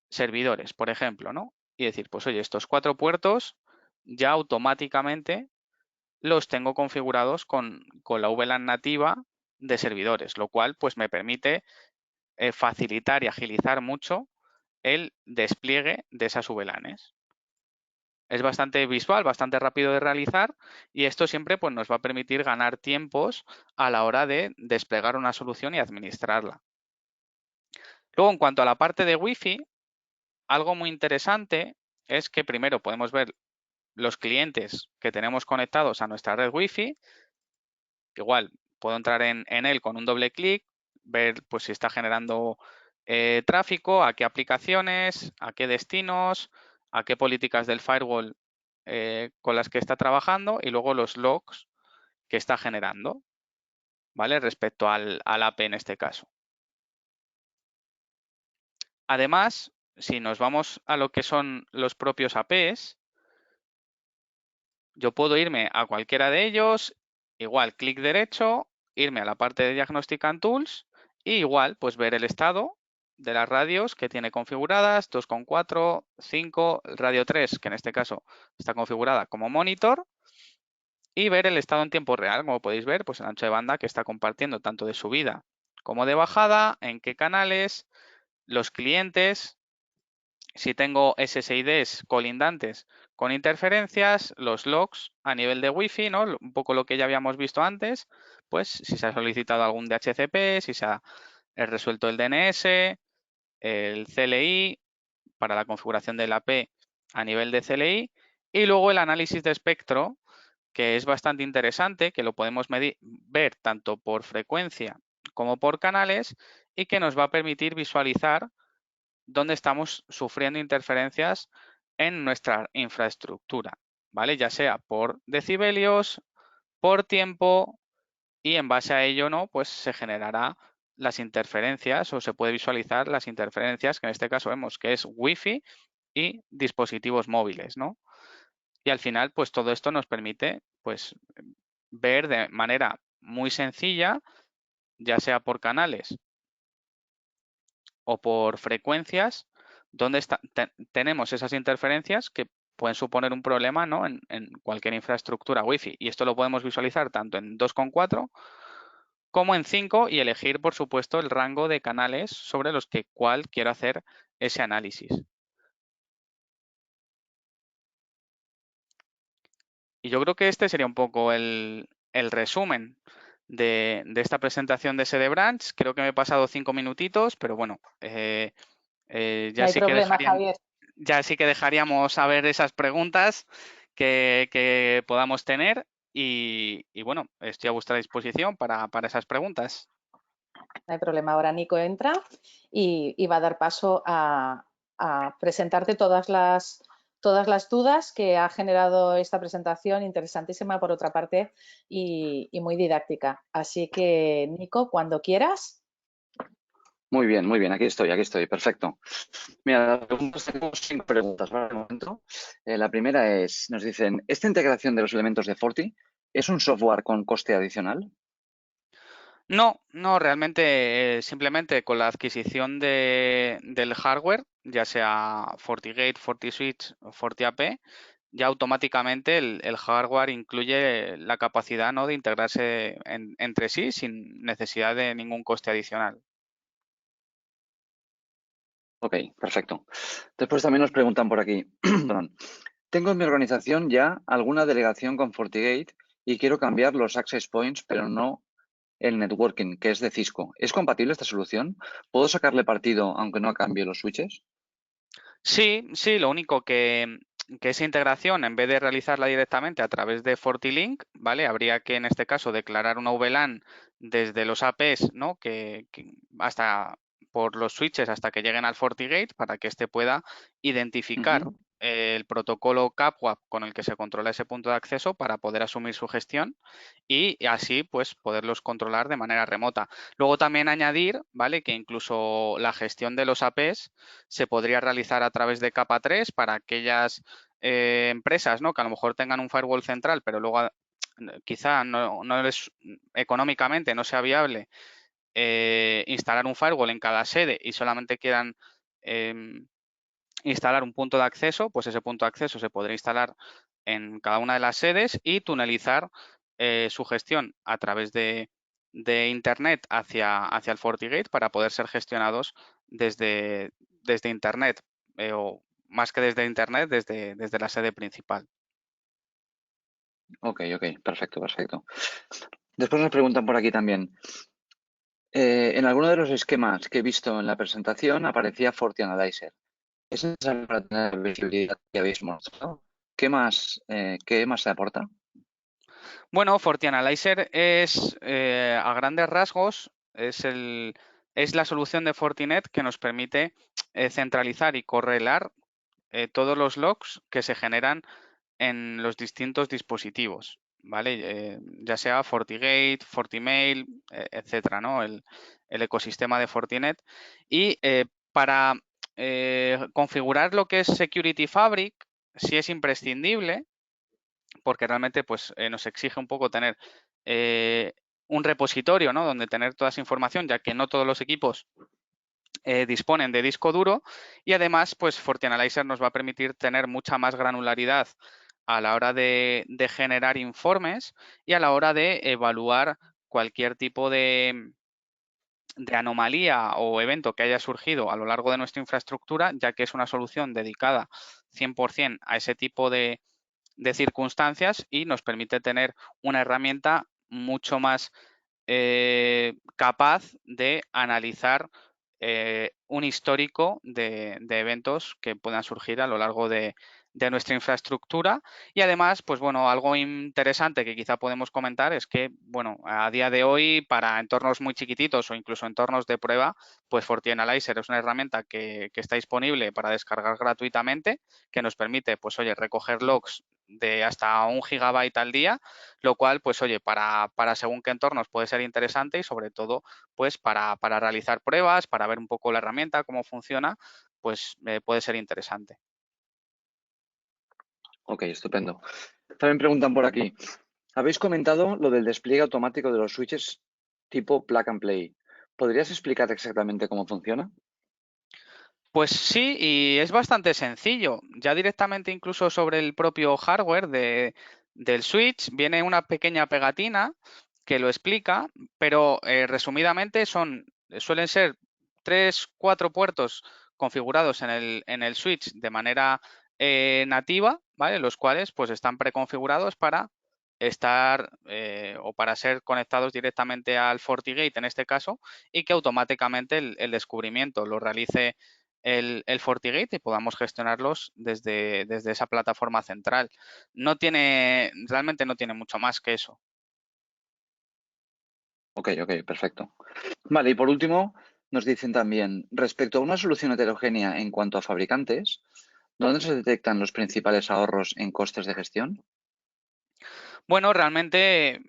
Speaker 2: servidores, por ejemplo, ¿no? Y decir, pues oye, estos 4 puertos ya automáticamente los tengo configurados con la VLAN nativa de servidores, lo cual pues me permite facilitar y agilizar mucho el despliegue de esas VLANs. Es bastante visual, bastante rápido de realizar y esto siempre pues, nos va a permitir ganar tiempos a la hora de desplegar una solución y administrarla. Luego, en cuanto a la parte de Wi-Fi, algo muy interesante es que primero podemos ver los clientes que tenemos conectados a nuestra red Wi-Fi. Igual puedo entrar en él con un doble clic, ver pues si está generando tráfico, a qué aplicaciones, a qué destinos, a qué políticas del firewall con las que está trabajando y luego los logs que está generando, ¿vale? Respecto al AP en este caso. Además, si nos vamos a lo que son los propios APs, yo puedo irme a cualquiera de ellos, igual clic derecho, irme a la parte de Diagnostic and Tools y igual pues ver el estado de las radios que tiene configuradas, 2,4, 5, radio 3, que en este caso está configurada como monitor, y ver el estado en tiempo real, como podéis ver, pues el ancho de banda que está compartiendo tanto de subida como de bajada, en qué canales, los clientes, si tengo SSIDs colindantes con interferencias, los logs a nivel de Wi-Fi, ¿no? Un poco lo que ya habíamos visto antes, pues si se ha solicitado algún DHCP, si se ha resuelto el DNS, el CLI para la configuración del AP a nivel de CLI y luego el análisis de espectro, que es bastante interesante, que lo podemos ver tanto por frecuencia como por canales y que nos va a permitir visualizar dónde estamos sufriendo interferencias en nuestra infraestructura, ¿vale? Ya sea por decibelios, por tiempo y en base a ello, ¿no? Pues se generará las interferencias o se puede visualizar las interferencias, que en este caso vemos que es Wi-Fi y dispositivos móviles, ¿no? Y al final, pues todo esto nos permite, pues, ver de manera muy sencilla, ya sea por canales o por frecuencias, dónde tenemos esas interferencias que pueden suponer un problema, ¿no? en cualquier infraestructura Wi-Fi. Y esto lo podemos visualizar tanto en 2,4 como en 5 y elegir, por supuesto, el rango de canales sobre los que cuál quiero hacer ese análisis. Y yo creo que este sería un poco el resumen de esta presentación de SD Branch. Creo que me he pasado 5 minutitos, pero bueno,
Speaker 1: No hay problema, Javier.
Speaker 2: ya sí que dejaríamos a ver esas preguntas que podamos tener y bueno, estoy a vuestra disposición para esas preguntas.
Speaker 1: No hay problema. Ahora Nico entra y va a dar paso a presentarte todas las dudas que ha generado esta presentación, interesantísima por otra parte y muy didáctica. Así que, Nico, cuando quieras.
Speaker 3: Muy bien, aquí estoy, perfecto. Mira, tenemos 5 preguntas para el momento. La primera es, nos dicen, ¿esta integración de los elementos de Forti es un software con coste adicional?
Speaker 2: No, realmente simplemente con la adquisición del hardware, ya sea FortiGate, FortiSwitch o FortiAP, ya automáticamente el hardware incluye la capacidad, ¿no?, de integrarse entre sí sin necesidad de ningún coste adicional.
Speaker 3: Ok, perfecto. Después también nos preguntan por aquí, perdón, tengo en mi organización ya alguna delegación con FortiGate y quiero cambiar los access points, pero no el networking, que es de Cisco. ¿Es compatible esta solución? ¿Puedo sacarle partido aunque no cambie los switches?
Speaker 2: Sí, sí, lo único que esa integración, en vez de realizarla directamente a través de FortiLink, ¿vale? Habría que, en este caso, declarar una VLAN desde los APs, ¿no?, que hasta por los switches hasta que lleguen al FortiGate para que éste pueda identificar
Speaker 3: Ujú.
Speaker 2: el protocolo CAPWAP con el que se controla ese punto de acceso para poder asumir su gestión y así pues poderlos controlar de manera remota. Luego también añadir, ¿vale?, que incluso la gestión de los APs se podría realizar a través de capa 3 para aquellas empresas, ¿no?, que a lo mejor tengan un firewall central, pero luego quizá no les económicamente no sea viable instalar un firewall en cada sede y solamente quieran instalar un punto de acceso, pues ese punto de acceso se podría instalar en cada una de las sedes y tunelizar su gestión a través de Internet hacia el FortiGate para poder ser gestionados desde Internet o más que desde Internet, desde la sede principal.
Speaker 3: Ok, perfecto, perfecto. Después nos preguntan por aquí también, en alguno de los esquemas que he visto en la presentación aparecía FortiAnalyzer. ¿Es necesario para tener la visibilidad que habéis mostrado? Qué más se aporta?
Speaker 2: Bueno, FortiAnalyzer es, a grandes rasgos, es la solución de Fortinet que nos permite centralizar y correlar todos los logs que se generan en los distintos dispositivos, ¿vale? Ya sea FortiGate, FortiMail, etcétera, ¿no? El ecosistema de Fortinet. Y para configurar lo que es Security Fabric, sí es imprescindible, porque realmente pues, nos exige un poco tener un repositorio, ¿no?, donde tener toda esa información, ya que no todos los equipos disponen de disco duro y además pues FortiAnalyzer nos va a permitir tener mucha más granularidad a la hora de generar informes y a la hora de evaluar cualquier tipo de anomalía o evento que haya surgido a lo largo de nuestra infraestructura, ya que es una solución dedicada 100% a ese tipo de circunstancias y nos permite tener una herramienta mucho más capaz de analizar un histórico de eventos que puedan surgir a lo largo de nuestra infraestructura. Y además, pues bueno, algo interesante que quizá podemos comentar es que, bueno, a día de hoy, para entornos muy chiquititos o incluso entornos de prueba, pues FortiAnalyzer es una herramienta que está disponible para descargar gratuitamente, que nos permite, pues oye, recoger logs de hasta 1 GB al día, lo cual, pues oye, para según qué entornos puede ser interesante y sobre todo, pues para realizar pruebas, para ver un poco la herramienta, cómo funciona, pues puede ser interesante.
Speaker 3: Ok, estupendo. También preguntan por aquí, habéis comentado lo del despliegue automático de los switches tipo plug and play. ¿Podrías explicar exactamente cómo funciona?
Speaker 2: Pues sí, y es bastante sencillo. Ya directamente incluso sobre el propio hardware del switch viene una pequeña pegatina que lo explica, pero resumidamente suelen ser 3, 4 puertos configurados en el switch de manera nativa, ¿vale? Los cuales pues están preconfigurados para estar o para ser conectados directamente al FortiGate en este caso y que automáticamente el descubrimiento lo realice el FortiGate y podamos gestionarlos desde esa plataforma central. Realmente no tiene mucho más que eso.
Speaker 3: Ok, perfecto. Vale, y por último, nos dicen también, respecto a una solución heterogénea en cuanto a fabricantes, ¿dónde se detectan los principales ahorros en costes de gestión?
Speaker 2: Bueno, realmente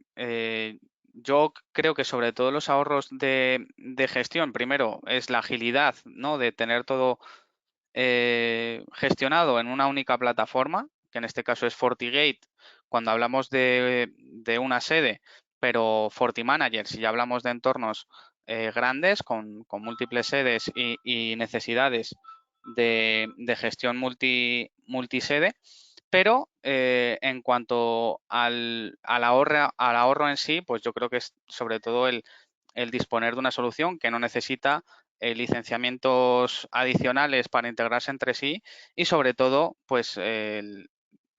Speaker 2: yo creo que sobre todo los ahorros de gestión, primero es la agilidad, ¿no?, de tener todo gestionado en una única plataforma, que en este caso es FortiGate, cuando hablamos de una sede, pero FortiManager, si ya hablamos de entornos grandes con múltiples sedes y necesidades de gestión multisede, Pero en cuanto al ahorro en sí, pues yo creo que es sobre todo el disponer de una solución que no necesita licenciamientos adicionales para integrarse entre sí y sobre todo, pues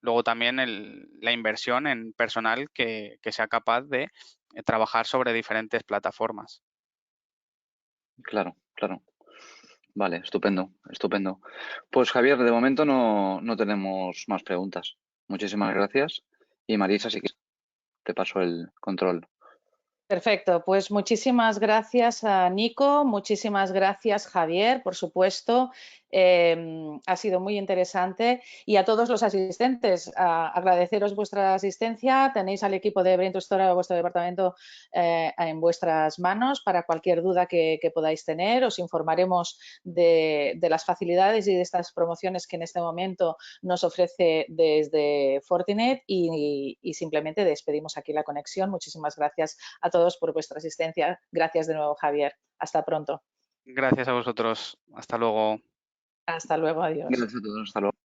Speaker 2: luego también la inversión en personal que sea capaz de trabajar sobre diferentes plataformas.
Speaker 3: Claro, claro. Vale, estupendo, estupendo. Pues Javier, de momento no tenemos más preguntas. Muchísimas gracias. Y Marisa, si quieres, te paso el control.
Speaker 1: Perfecto, pues muchísimas gracias a Nico, muchísimas gracias Javier, por supuesto. Ha sido muy interesante y a todos los asistentes, agradeceros vuestra asistencia. Tenéis al equipo de Brain to Store de vuestro departamento en vuestras manos para cualquier duda que podáis tener. Os informaremos de las facilidades y de estas promociones que en este momento nos ofrece desde Fortinet y simplemente despedimos aquí la conexión. Muchísimas gracias a todos por vuestra asistencia. Gracias de nuevo, Javier. Hasta pronto.
Speaker 2: Gracias a vosotros. Hasta luego.
Speaker 1: Hasta luego. Adiós.
Speaker 3: Gracias a todos. Hasta luego.